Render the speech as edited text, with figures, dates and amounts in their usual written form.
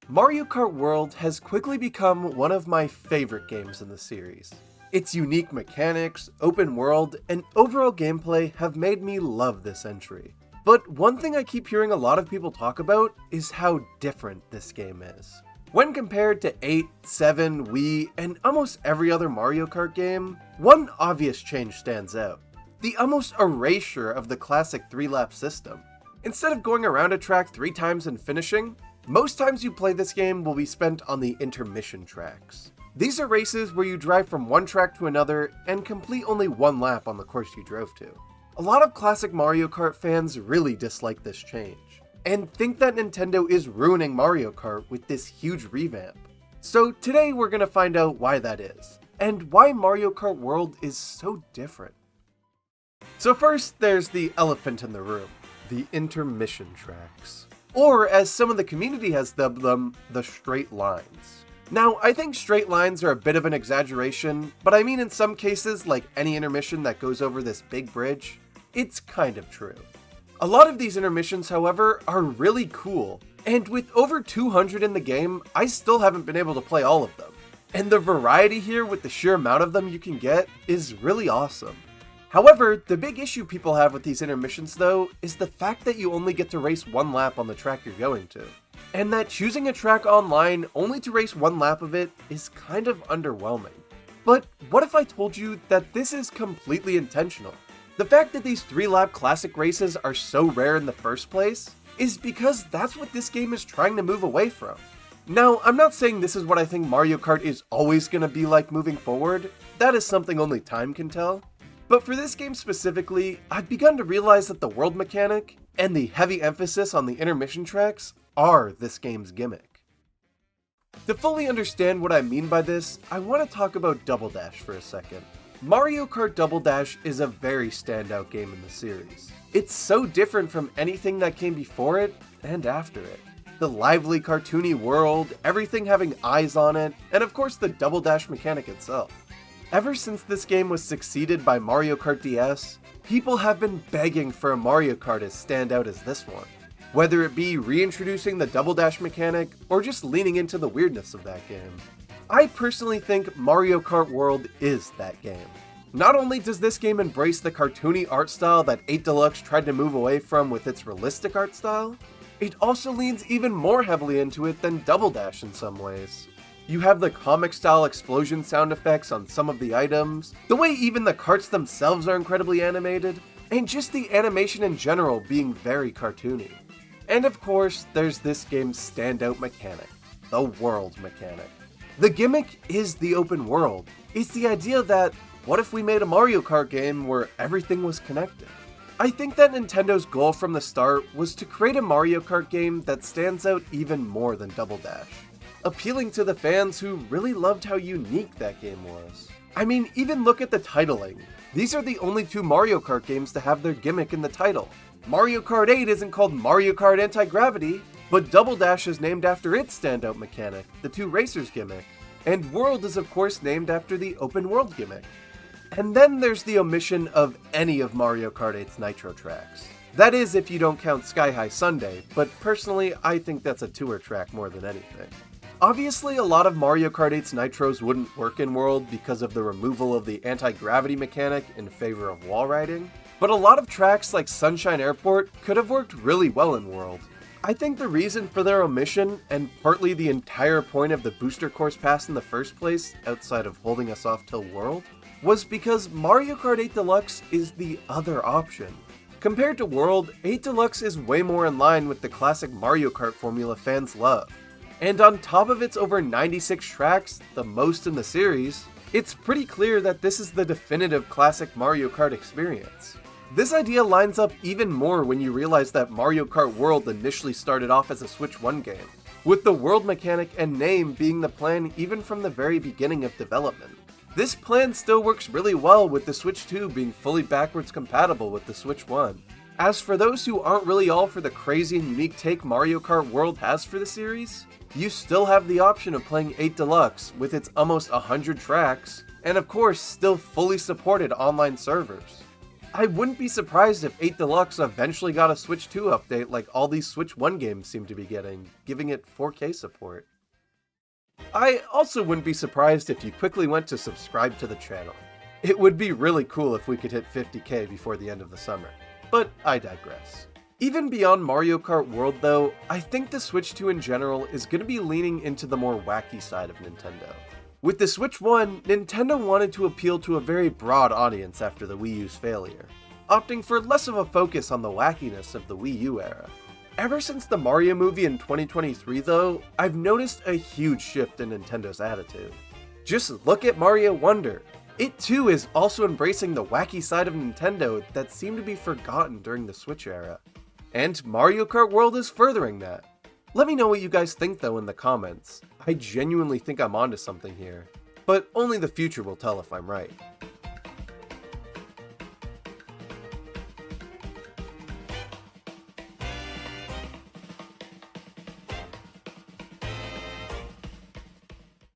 Mario Kart World has quickly become one of my favorite games in the series. Its unique mechanics, open world, and overall gameplay have made me love this entry. But one thing I keep hearing a lot of people talk about is how different this game is. When compared to 8, 7, Wii, and almost every other Mario Kart game, one obvious change stands out. The almost erasure of the classic 3-lap system. Instead of going around a track 3 times and finishing, most times you play this game will be spent on the intermission tracks. These are races where you drive from one track to another and complete only one lap on the course you drove to. A lot of classic Mario Kart fans really dislike this change, and think that Nintendo is ruining Mario Kart with this huge revamp. So today we're gonna find out why that is, and why Mario Kart World is so different. So first, there's the elephant in the room, the intermission tracks. Or, as some of the community has dubbed them, the straight lines. Now, I think straight lines are a bit of an exaggeration, but I mean in some cases, like any intermission that goes over this big bridge, it's kind of true. A lot of these intermissions, however, are really cool, and with over 200 in the game, I still haven't been able to play all of them. And the variety here with the sheer amount of them you can get is really awesome. However, the big issue people have with these intermissions though is the fact that you only get to race one lap on the track you're going to. And that choosing a track online only to race one lap of it is kind of underwhelming. But what if I told you that this is completely intentional? The fact that these 3-lap classic races are so rare in the first place is because that's what this game is trying to move away from. Now, I'm not saying this is what I think Mario Kart is always going to be like moving forward. That is something only time can tell. But for this game specifically, I've begun to realize that the world mechanic and the heavy emphasis on the intermission tracks are this game's gimmick. To fully understand what I mean by this, I want to talk about Double Dash for a second. Mario Kart Double Dash is a very standout game in the series. It's so different from anything that came before it and after it. The lively cartoony world, everything having eyes on it, and of course the Double Dash mechanic itself. Ever since this game was succeeded by Mario Kart DS, people have been begging for a Mario Kart as standout as this one. Whether it be reintroducing the Double Dash mechanic, or just leaning into the weirdness of that game. I personally think Mario Kart World is that game. Not only does this game embrace the cartoony art style that 8 Deluxe tried to move away from with its realistic art style, it also leans even more heavily into it than Double Dash in some ways. You have the comic-style explosion sound effects on some of the items, the way even the karts themselves are incredibly animated, and just the animation in general being very cartoony. And of course, there's this game's standout mechanic, the world mechanic. The gimmick is the open world. It's the idea that, what if we made a Mario Kart game where everything was connected? I think that Nintendo's goal from the start was to create a Mario Kart game that stands out even more than Double Dash, appealing to the fans who really loved how unique that game was. I mean, even look at the titling. These are the only 2 Mario Kart games to have their gimmick in the title. Mario Kart 8 isn't called Mario Kart Anti-Gravity, but Double Dash is named after its standout mechanic, the 2 Racers gimmick. And World is of course named after the open world gimmick. And then there's the omission of any of Mario Kart 8's Nitro tracks. That is if you don't count Sky High Sunday, but personally I think that's a tour track more than anything. Obviously, a lot of Mario Kart 8's Nitros wouldn't work in World because of the removal of the anti-gravity mechanic in favor of wall riding, but a lot of tracks like Sunshine Airport could have worked really well in World. I think the reason for their omission, and partly the entire point of the Booster Course Pass in the first place, outside of holding us off till World, was because Mario Kart 8 Deluxe is the other option. Compared to World, 8 Deluxe is way more in line with the classic Mario Kart formula fans love. And on top of its over 96 tracks, the most in the series, it's pretty clear that this is the definitive classic Mario Kart experience. This idea lines up even more when you realize that Mario Kart World initially started off as a Switch 1 game, with the world mechanic and name being the plan even from the very beginning of development. This plan still works really well with the Switch 2 being fully backwards compatible with the Switch 1. As for those who aren't really all for the crazy and unique take Mario Kart World has for the series, you still have the option of playing 8 Deluxe with its almost 100 tracks, and of course still fully supported online servers. I wouldn't be surprised if 8 Deluxe eventually got a Switch 2 update like all these Switch 1 games seem to be getting, giving it 4K support. I also wouldn't be surprised if you quickly went to subscribe to the channel. It would be really cool if we could hit 50k before the end of the summer, but I digress. Even beyond Mario Kart World though, I think the Switch 2 in general is going to be leaning into the more wacky side of Nintendo. With the Switch 1, Nintendo wanted to appeal to a very broad audience after the Wii U's failure, opting for less of a focus on the wackiness of the Wii U era. Ever since the Mario movie in 2023 though, I've noticed a huge shift in Nintendo's attitude. Just look at Mario Wonder. It too is also embracing the wacky side of Nintendo that seemed to be forgotten during the Switch era. And Mario Kart World is furthering that. Let me know what you guys think though in the comments. I genuinely think I'm onto something here, but only the future will tell if I'm right.